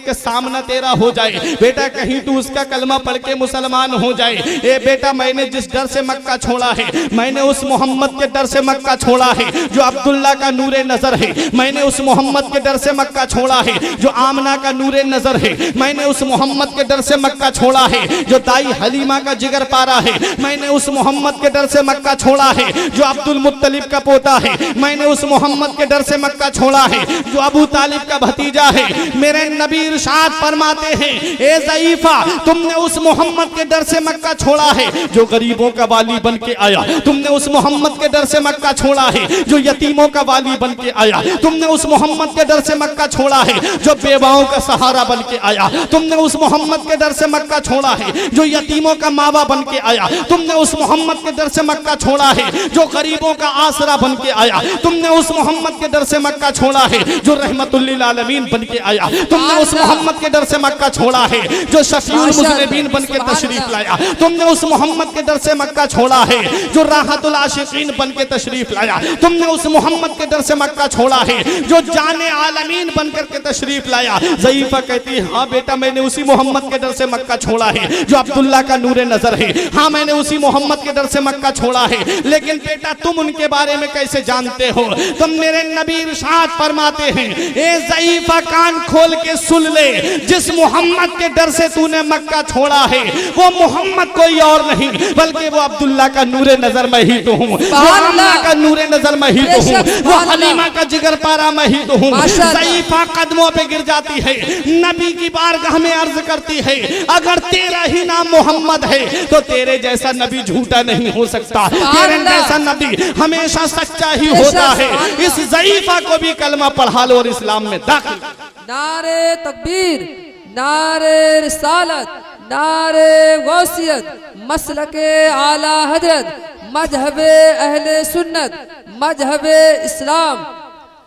के सामना तेरा हो जाए, बेटा कहीं तू उसका कलमा पढ़ के मुसलमान हो जाए। ए बेटा मैंने जिस डर से मक्का छोड़ा है, मैंने उस मोहम्मद के डर से मक्का छोड़ा है जो अब्दुल्ला का नूरे नजर है। मैंने उस मोहम्मद के डर से मक्का छोड़ा है जो आमना का नूरे नजर है। मैंने उस मोहम्मद के डर से मक्का छोड़ा है जो दाई हलीमा का जिगर पारा है। मैंने उस मोहम्मद के डर से मक्का छोड़ा है जो अब्दुल मुत्तलिब का पोता है। मैंने उस मोहम्मद के डर से मक्का छोड़ा है जो अबू तालिब का भतीजा है। मेरे नबी इरशाद फरमाते हैं ए ज़ईफा तुमने उस मोहम्मद के डर से मक्का छोड़ा है जो गरीबों का वाली बन के आया। तुमने उस मोहम्मद के डर से मक्का छोड़ा है जो यतीमों का वाली बन के आया। तुमने उस मोहम्मद के डर से मक्का छोड़ा है जो बेवाओं का सहारा बन के आया। तुमने उस मोहम्मद के डर से मक्का छोड़ा है जो यतीमों का मावा बन के आया। तुमने उस मोहम्मद के डर से मक्का छोड़ा है जो गरीबों का आसरा बन के आया। तुमने उस मोहम्मद के डर से मक्का छोड़ा है जो रहमतुल लिल आलमीन बन के आया। तुमने उस मोहम्मद के डर से मक्का छोड़ा है जो शफीउल मुज़निबीन बन के तशरीफ लाया। तुमने उस मोहम्मद के डर से मक्का छोड़ा है जो राहतुल आशिकीन बन के तशरीफ लाया। तुमने उस मोहम्मद के डर से मक्का छोड़ा है जो जाने आलमीन बन करके तशरीफ लाया। ज़ईफा कहती है हाँ बेटा मैंने उसी मोहम्मद के डर से मक्का छोड़ा है जो अब्दुल्ला का नूरे नजर है। हाँ मैंने उसी मोहम्मद के डर से मक्का छोड़ा है। लेकिन बेटा तुम उनके बारे में कैसे जानते हो? तुम मेरे नबी इरशाद फरमाते हैं ए ज़ईफा कान खोल के सुन ले, जिस मोहम्मद के डर से तूने मक्का छोड़ा है वो मोहम्मद कोई और नहीं बल्कि वो अब्दुल्ला का नूरे नजर मैं ही तो हूँ, वो आमना का नूरे नजर मैं ही तो हूँ, वो हलीमा का जिगर पारा मैं ही तो हूँ। ज़ईफा कदमों पे गिर जाती है, नबी की बारगाह में अर्ज करती है अगर तेरा ही नाम मोहम्मद है तो तेरे जैसा नबी झूठा नहीं हो सकता, तेरे जैसा नबी हमेशा सच्चा ही होता है। इस ज़ईफा को भी कलमा पढ़ा लो और इस्लाम में दाखिल। नारे तकबीर, नारे रिसालत, नारे गौसियत, मसलके आला हजरत, मजहबे अहले सुन्नत, मजहबे इस्लाम।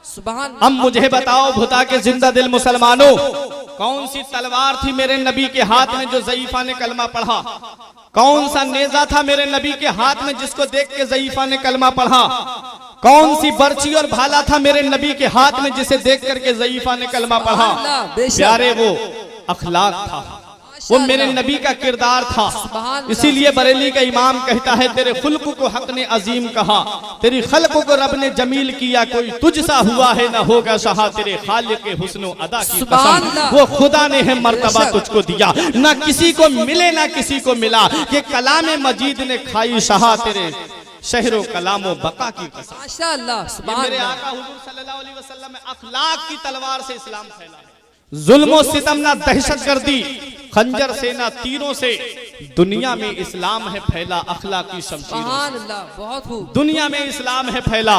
सुभान। अब मुझे बताओ भुता के जिंदा दिल मुसलमानों, कौन सी तलवार थी मेरे नबी के हाथ में जो ज़ईफा ने कलमा पढ़ा? कौन सा नेजा था मेरे नबी के हाथ में जिसको देख के ज़ईफा ने कलमा पढ़ा? कौन सी बर्ची और भाला था मेरे नबी के हाथ में जिसे देख करके ज़ईफा ने कलमा पढ़ा? प्यारे वो अखलाक था, वो मेरे नबी का किरदार था। इसीलिए बरेली का इमाम कहता है तेरे खुल्क को हक ने अजीम कहा, तेरी खल्क को रब ने जमील किया, कोई तुझसा हुआ है ना होगा सहा, तेरे खालिक के हुस्न अदा की कसम, वो खुदा ने है मर्तबा तुझको दिया, ना किसी को मिले ना किसी को मिला, कि कलाम मजीद ने खाई शहा, तेरे शहरो कलामो बका की कसम। माशाअल्लाह, मेरे आका हुजूर सल्लल्लाहु अलैहि वसल्लम में अखलाक की तलवार से इस्लाम फैला है। जुल्म सितम ना दहशतगर्दी, खंजर से ना तीरों से, दुनिया में इस्लाम है फैला अखलाकी शमशीरों से। बहुत खूब। दुनिया में इस्लाम है फैला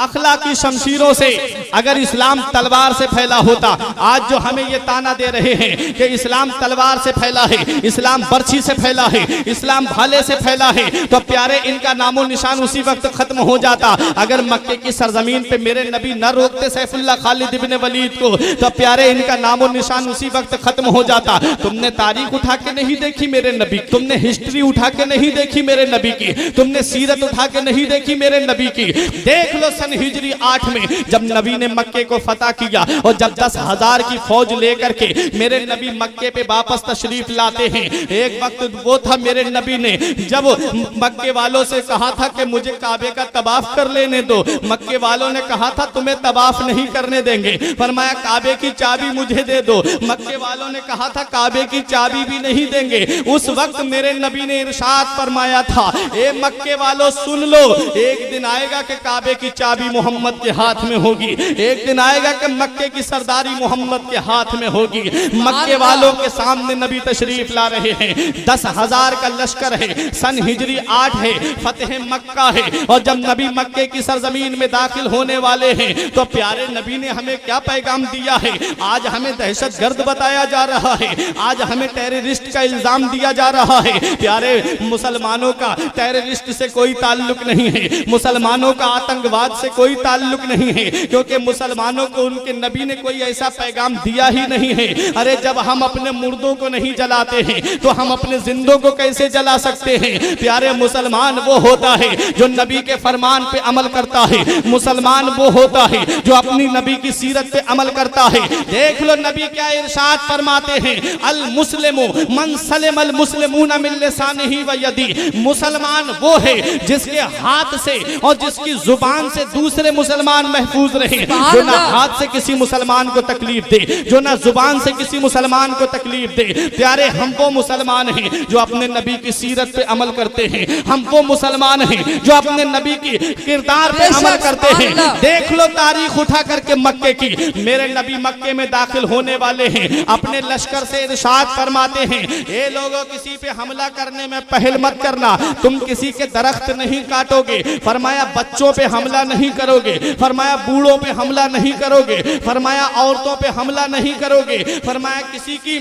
अखलाकी शमशीरों से। अगर इस्लाम तलवार से फैला होता, आज जो हमें ये ताना दे रहे हैं कि इस्लाम तलवार से फैला है, इस्लाम बर्छी से फैला है, इस्लाम भाले से फैला है, तो प्यारे इनका नामो निशान उसी वक्त खत्म हो जाता। अगर मक्के की सरजमीन पे मेरे नबी न रोकते सैफुल्लाह खालिद इब्ने वलीद को, तो प्यारे इनका नामो निशान उसी वक्त खत्म हो जाता। तुमने तारीख उठा के नहीं देखी मेरे नबी, तुमने हिस्ट्री उठा के नहीं देखी मेरे नबी की, तुमने सीरत उठा के नहीं देखी मेरे नबी की। देख लो सन हिजरी 8 में जब नबी ने मक्के को फतह किया और जब 10,000 की फौज लेकर के मेरे नबी मक्के पे वापस तशरीफ लाते हैं, एक वक्त वो था मेरे नबी ने जब मक्के वालों से कहा था कि मुझे काबे का तवाफ कर लेने दो, मक्के वालों ने कहा था तुम्हें तवाफ नहीं करने देंगे, फरमाया काबे की चाबी मुझे दे दो, मक्के वालों ने कहा था काबे की चाबी भी नहीं देंगे। उस वक्त मेरे नबी ने इरशाद फरमाया था, ए मक्के वालों सुन लो, एक दिन आएगा कि काबे की चाबी मोहम्मद के हाथ में होगी, एक दिन आएगा कि मक्के की सरदारी मोहम्मद के हाथ में होगी। मक्के वालों के सामने नबी तशरीफ ला रहे हैं, 10,000 का लश्कर है, सन हिजरी 8 है, फतेह मक्का है, और जब नबी मक्के की सरजमीन में दाखिल होने वाले हैं तो प्यारे नबी ने हमें क्या पैगाम दिया है? आज हमें दहशतगर्द बताया जा रहा है, आज हमें टेररिस्ट का इल्जाम दिया जा रहा है। प्यारे मुसलमानों का टेररिस्ट से कोई ताल्लुक नहीं है, मुसलमानों का आतंकवाद से कोई ताल्लुक नहीं है, क्योंकि मुसलमानों को उनके नबी ने कोई ऐसा पैगाम दिया ही नहीं है। अरे जब हम अपने मुर्दों को नहीं जलाते हैं तो हम अपने जिंदों को कैसे जला सकते हैं? प्यारे मुसलमान वो होता है जो नबी के फरमान पे अमल करता है, मुसलमान वो होता है जो अपनी नबी की सीरत पे अमल करता है। देख लो नबी क्या इरशाद फरमाते हैं, अल मुस्लिमु मन सलिमल मुस्लिमूना मिन लिसानिही व यदी, मुसलमान वो है जिसके हाथ से और जिसकी जुबान से दूसरे मुसलमान महफूज रहे, जो ना हाथ से किसी मुसलमान को तकलीफ दे, जो ना जुबान से किसी मुसलमान को तकलीफ दे। प्यारे हम वो मुसलमान हैं जो अपने नबी की सीरत पे अमल करते हैं, हम वो मुसलमान हैं जो अपने नबी की किरदार पे अमल करते हैं। देख लो तारीख उठा करके मक्के की, मेरे नबी मक्के में दाखिल होने वाले हैं, अपने लश्कर से इरशाद फरमाते हैं, ए लोगों किसी पे हमला करने में पहल मत करना, तुम किसी के दरख्त नहीं काटोगे, फरमाया बच्चों पे हमला नहीं करोगे, फरमाया बूढ़ों पे हमला नहीं करोगे, फरमाया औरतों पे हमला नहीं करोगे, फरमाया किसी की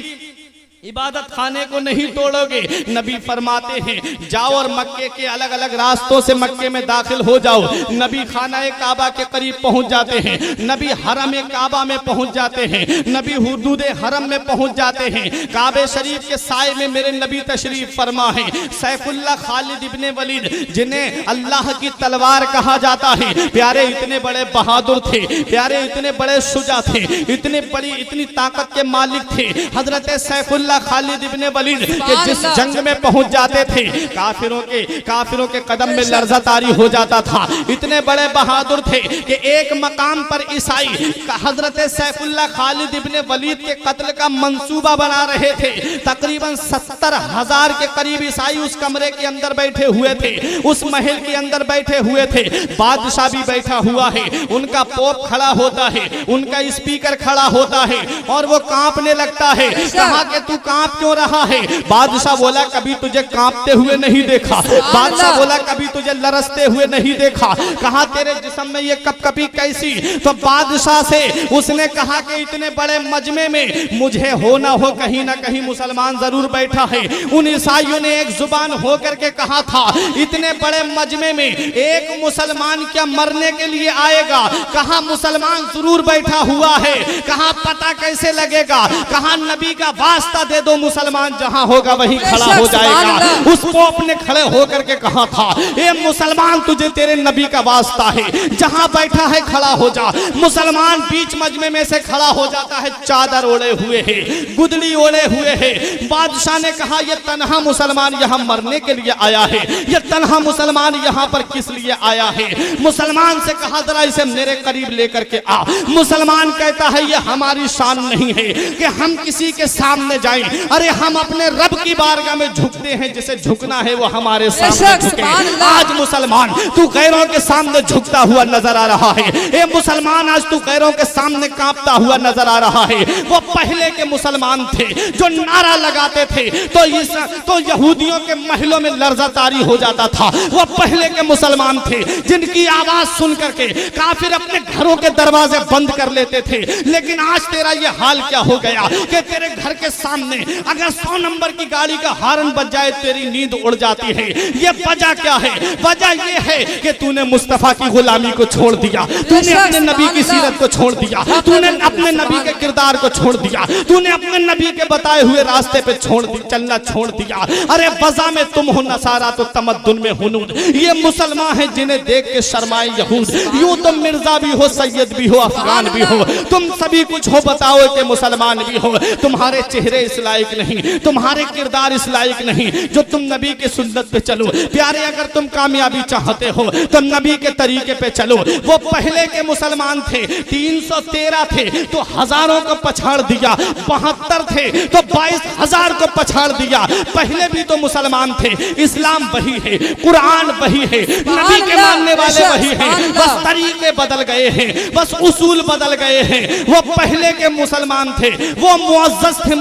इबादत खाने को नहीं तोड़ोगे। नबी फरमाते हैं जाओ और मक्के के अलग अलग रास्तों से मक्के में दाखिल हो जाओ। नबी खाना काबा के करीब पहुंच जाते हैं, नबी हरम काबा में पहुंच जाते हैं, नबी हुदूद हरम में पहुंच जाते हैं। काबे शरीफ के साए में मेरे नबी तशरीफ फरमा है। सैफुल्लाह खालिद इब्ने वलीद जिन्हें अल्लाह की तलवार कहा जाता है, प्यारे इतने बड़े बहादुर थे, प्यारे इतने बड़े शुजा थे, इतनी ताकत के मालिक थे। हजरत सैफुल्लाह खालिद इब्ने वलीद के जिस जंग में पहुंच जाते थे काफिरों के कदम में लर्जा तारी हो जाता था। इतने बड़े बहादुर थे कि एक मकाम पर ईसाई हजरत सैफुल्लाह खालिद इब्ने वलीद के कत्ल का मंसूबा बना रहे थे। तकरीबन 70,000 के करीब ईसाई उस कमरे के अंदर बैठे हुए थे, उस महल के अंदर बैठे हुए थे। बादशाह भी बैठा हुआ है, उनका पोप खड़ा होता है, उनका स्पीकर खड़ा होता है और वो कांपने लगता है। कहा कि तू कांप क्यों रहा है? बादशाह बोला कभी तुझे कांपते हुए नहीं देखा। बादशाह बोला कभी तुझे लरसते हुए नहीं देखा। कहा तेरे जिस्म में ये कपकपी कैसी? तो बादशाह से उसने कहा कि इतने बड़े मजमे में मुझे हो ना हो कहीं ना कहीं मुसलमान जरूर बैठा है। उन ईसाइयों ने एक जुबान होकर के कहा था इतने बड़े मजमे में एक मुसलमान क्या मरने के लिए आएगा? कहा मुसलमान जरूर बैठा हुआ है। कहा पता कैसे लगेगा? कहा नबी का वास्ता दे दो मुसलमान जहां होगा वहीं खड़ा हो जाएगा। उसको अपने खड़े होकर के कहा था, ए मुसलमान तुझे तेरे नबी का वास्ता है, जहां बैठा है खड़ा हो जा। मुसलमान बीच मजमे में से खड़ा हो जाता है, चादर ओढ़े हुए है, गुदड़ी ओढ़े हुए है। बादशाह ने कहा ये तन्हा मुसलमान यहाँ मरने के लिए आया है, ये तन्हा मुसलमान यहाँ पर किस लिए आया है। मुसलमान से कहा जरा इसे मेरे करीब लेकर के आ। मुसलमान कहता है ये हमारी शान नहीं है कि हम किसी के सामने जाएं, अरे हम अपने रब की बारगाह में झुकते हैं, जिसे झुकना है वो हमारे सामने झुके। आज मुसलमान तू गैरों के सामने झुकता हुआ नजर आ रहा है। ए मुसलमान आज तू गैरों के सामने कांपता हुआ नजर आ रहा है। वो पहले के मुसलमान थे जो नारा लगाते थे तो यहूदियों के महलों में लर्ज़ातारी हो जाता था। वो पहले के मुसलमान थे जिनकी आवाज सुन करके काफिर अपने घरों के दरवाजे बंद कर लेते थे। लेकिन आज तेरा ये हाल क्या हो गया कि तेरे घर के सामने अगर 100 नंबर की गाड़ी का हॉर्न बज जाए तेरी नींद उड़ जाती है। ये वजह क्या है? वजह ये है कि तूने मुस्तफा की गुलामी को छोड़ दिया, तूने अपने नबी की सीरत को छोड़ दिया, तूने अपने नबी के किरदार को छोड़ दिया, तूने अपने नबी के बताए हुए रास्ते पे चलना छोड़ दिया। अरे वज़ा में तुम हो नसारा तो तमद्दुन में हुनूद। ये मुसलमान हैं जिन्हें देख के शर्माए यहूद। यूं तुम मिर्जा भी हो, सैयद भी हो, अफगान भी हो, तुम सभी कुछ हो, बताओ कि मुसलमान भी हो। तुम्हारे चेहरे इस लायक नहीं, तुम्हारे किरदार इस लायक नहीं जो तुम नबी के सुन्नत पे चलो। प्यारे अगर तुम कामयाबी चाहते हो तो नबी के तरीके पे चलो। वो पहले के मुसलमान थे 313 थे तो हजारों को पछाड़ दिया, 72 थे तो 22,000 को पछाड़ दिया। पहले भी तो मुसलमान थे। इस्लाम वही है, कुरान वही है, नबी के मानने वाले वही हैं, बस तरीके बदल गए हैं, बस उसूल बदल गए हैं। वो पहले के मुसलमान थे, वो मुअज़्ज़ज़ थे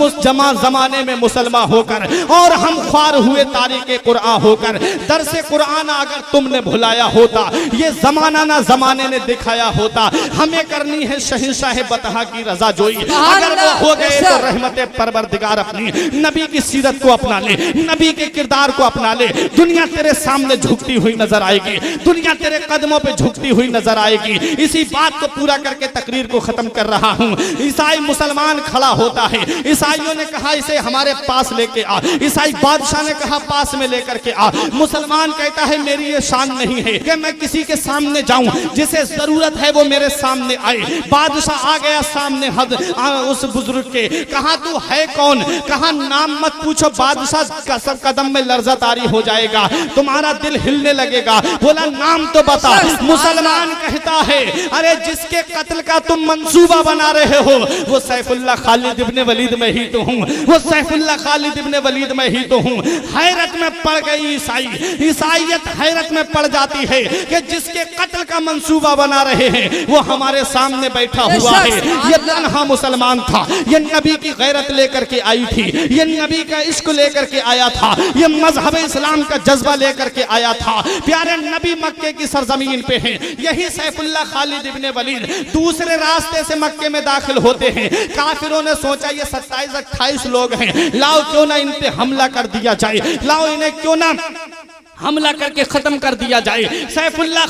जमाने में मुसलमान होकर, और हम ख्वार हुए तारीके कुरान होकर। दरसे कुरान अगर तुमने भुलाया होता, ये जमाना ना जमाने ने दिखाया होता। हमें करनी है शहंशाह बतहा की रजा जोई। अगर वो हो गए तो रहमत परवरदिगार अपनी नबी की सीरत को अपना ले, नबी के किरदार को अपना ले। दुनिया तेरे सामने झुकती हुई नजर आएगी, दुनिया तेरे कदमों पे झुकती हुई नजर आएगी। इसी बात को पूरा करके तकरीर को खत्म कर रहा हूँ। ईसाई मुसलमान खड़ा होता है, ईसाइयों ने कहा इसे हमारे पास लेके आ, ईसाई बादशाह ने कहा पास में लेकर के आ। मुसलमान कहता है मेरी ये शान नहीं है कि मैं किसी के सामने जाऊं, जिसे जरूरत है वो मेरे सामने आए। बादशाह आ गया सामने उस बुजुर्ग के, कहा तू है कौन? कहा नाम मत पूछो। बादशाह का सब कदम में लर्ज़ातारी हो जाएगा, तुम्हारा दिल हिलने लगेगा। बोला नाम तो बता। मुसलमान कहता है अरे जिसके कत्ल का तुम मंसूबा बना रहे हो वो सैफुल्लाह खालिद इब्ने वलीद में ही तो हूँ, वो सैफुल्लाह खालिद इब्ने वलीद में ही तो हूँ। हैरत में पड़ गई ईसाईयत हैरत में पड़ जाती है कि जिसके कत्ल का मंसूबा बना रहे हैं वो हमारे सामने बैठा हुआ है। ये तन्हा मुसलमान था, ये नबी की गैरत लेकर के आई थी, ये नबी का इश्क लेकर के आया था, ये मजहब इस्लाम का जज्बा लेकर के आया था। प्यारे नबी मक्के की सरजमीन पे हैं, यही सैफुल्लाह खालिद इब्ने वलीद दूसरे रास्ते से मक्के में दाखिल होते हैं। काफिरों ने सोचा ये 27-28 लोग हैं, लाओ क्यों ना इन पे हमला कर दिया जाए, लाओ इन्हें क्यों ना हमला करके खत्म कर दिया जाए। सैफुल्लाह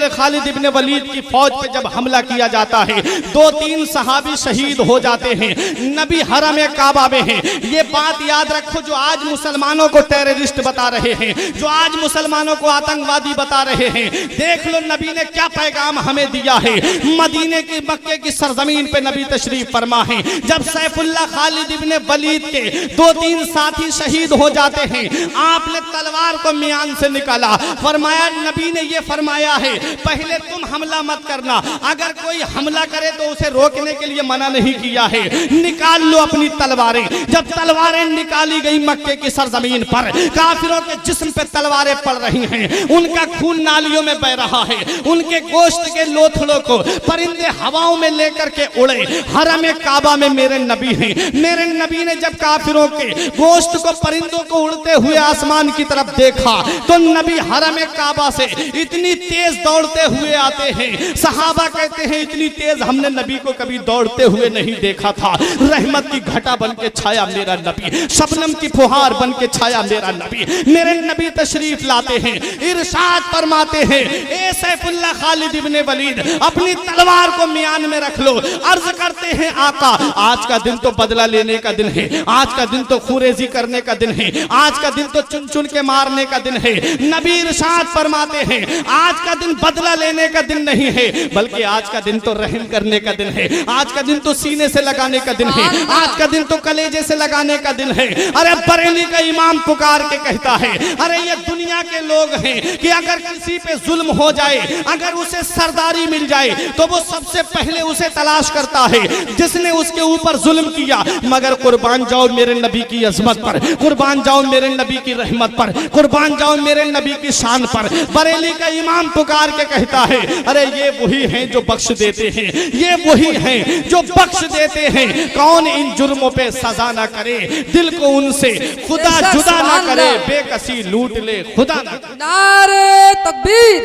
खालिद इब्ने वलीद की फौज पे जब हमला किया जाता है 2-3 सहाबी शहीद हो जाते हैं। नबी हरम काबा में हैं। ये बात याद रखो, जो आज मुसलमानों को टेररिस्ट बता रहे हैं, जो आज मुसलमानों को आतंकवादी बता रहे हैं, देख लो नबी ने क्या पैगाम हमें दिया है। मदीने की मक्के की सरजमीन पे नबी तशरीफ फरमा है। जब सैफुल्लाह खालिद इब्ने वलीद के 2-3 साथी शहीद हो जाते हैं, आपने तलवार को मियान से निकाला। फरमाया नबी ने ये फरमाया है पहले तुम हमला मत करना, अगर कोई हमला करे तो उसे रोकने के लिए मना नहीं किया है, निकाल लो अपनी तलवारें। जब तलवारें निकाली गई मक्के की सरजमीन पर, काफिरों के जिस्म पे तलवारें पड़ रही हैं, उनका खून नालियों में बह रहा है, उनके गोश्त के लोथड़ों को परिंदे हवाओं में लेकर के उड़े। हरम काबा में मेरे नबी हैं, मेरे नबी ने जब काफिरों के गोश्त को परिंदों को उड़ते हुए आसमान की तरफ देखा तो नबी हरम काबा से इतनी तेज दौड़ते हुए आते हैं, सहाबा कहते हैं इतनी तेज हमने नबी को कभी दौड़ते हुए नहीं देखा था। रहमत की घटा बन के छाया मेरा नबी, शबनम की फुहार बन के छाया मेरा नबी। मेरे नबी तशरीफ लाते हैं, इरशाद फरमाते हैं, ए सैफुल्लाह खालिद इब्ने वलीद अपनी तलवार को मियान में रख लो। अर्ज करते हैं आका आज का दिन तो बदला लेने का दिन है, आज का दिन तो खुरेजी करने का दिन है, आज का दिन तो चुन चुन के मारने का दिन है। नबी इरशाद फरमाते हैं आज का दिन बदला लेने का दिन नहीं है, बल्कि आज का दिन तो रहम करने का दिन है, आज का दिन तो सीने से लगाने का दिन है, आज का दिन तो कलेजे से लगाने का दिन है। अरे बरेली का इमाम पुकार के कहता है, अरे ये दुनिया के लोग हैं कि अगर किसी पे जुल्म हो जाए, अगर उसे सरदारी मिल जाए तो वो सबसे पहले उसे तलाश करता है जिसने उसके ऊपर जुल्म किया। मगर कुर्बान जाओ मेरे नबी की अजमत पर, कुर्बान जाओ मेरे नबी की रहमत पर, कुर्बान जाओ मेरे नबी की शान पर। बरेली का इमाम पुकार के कहता है, अरे ये वही हैं जो बख्श देते हैं, ये वही हैं जो बख्श देते हैं। कौन इन जुर्मों पे सजा ना करे, दिल को उनसे खुदा जुदा ना करे, बेकसी लूट ले खुदा ना करे। नारे तकबीर,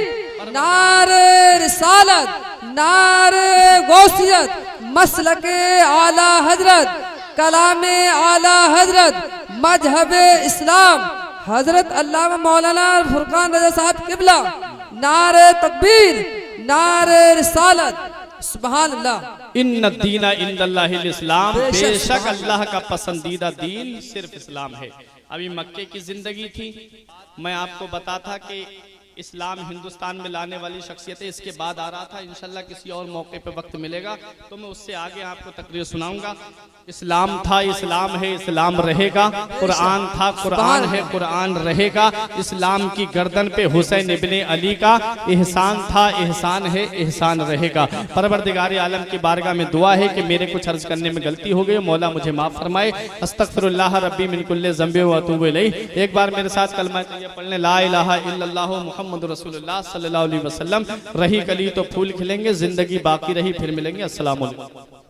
नारे रिसालत, नारे गौसियत, मसलके आला हजरत, कलामे आला हजरत, मजहबे इस्लाम हजरत अल्लामा मौलाना फुरकान रजा साहब किबला। नारे तकबीर, नारे रिसालत, सुभान अल्लाह। इन्न दीना इंदल्लाहिल इस्लाम, बेशक अल्लाह का पसंदीदा दीन सिर्फ इस्लाम है। अभी मक्के की जिंदगी थी, मैं आपको बता था कि इस्लाम हिंदुस्तान में लाने वाली शख्सियतें, इसके बाद आ रहा था। इंशाल्लाह किसी और मौके पे वक्त मिलेगा तो मैं उससे आगे आपको तकरीर सुनाऊंगा। इस्लाम था, इस्लाम है, इस्लाम रहेगा। कुरान था, कुरान है, कुरान रहेगा। इस्लाम की गर्दन पे हुसैन इब्ने अली का एहसान था, एहसान है, एहसान रहेगा। परवरदिगार आलम की बारगाह में दुआ है कि मेरे कुछ अर्ज करने में गलती हो गई, मौला मुझे माफ फरमाए। अस्तगफिरुल्लाह रब्बी मिन कुल्लि ज़ंबि व अतूबु इलैह। एक बार मेरे साथ कलमा तैयब पढ़ लें, ला इलाहा इल्लल्लाहु मुहम्मदुर रसूलुल्लाह सल्लल्लाहु अलैहि वसल्लम। रही कली तो फूल खिलेंगे, जिंदगी बाकी रही फिर मिलेंगे। अस्सलाम वालेकुम।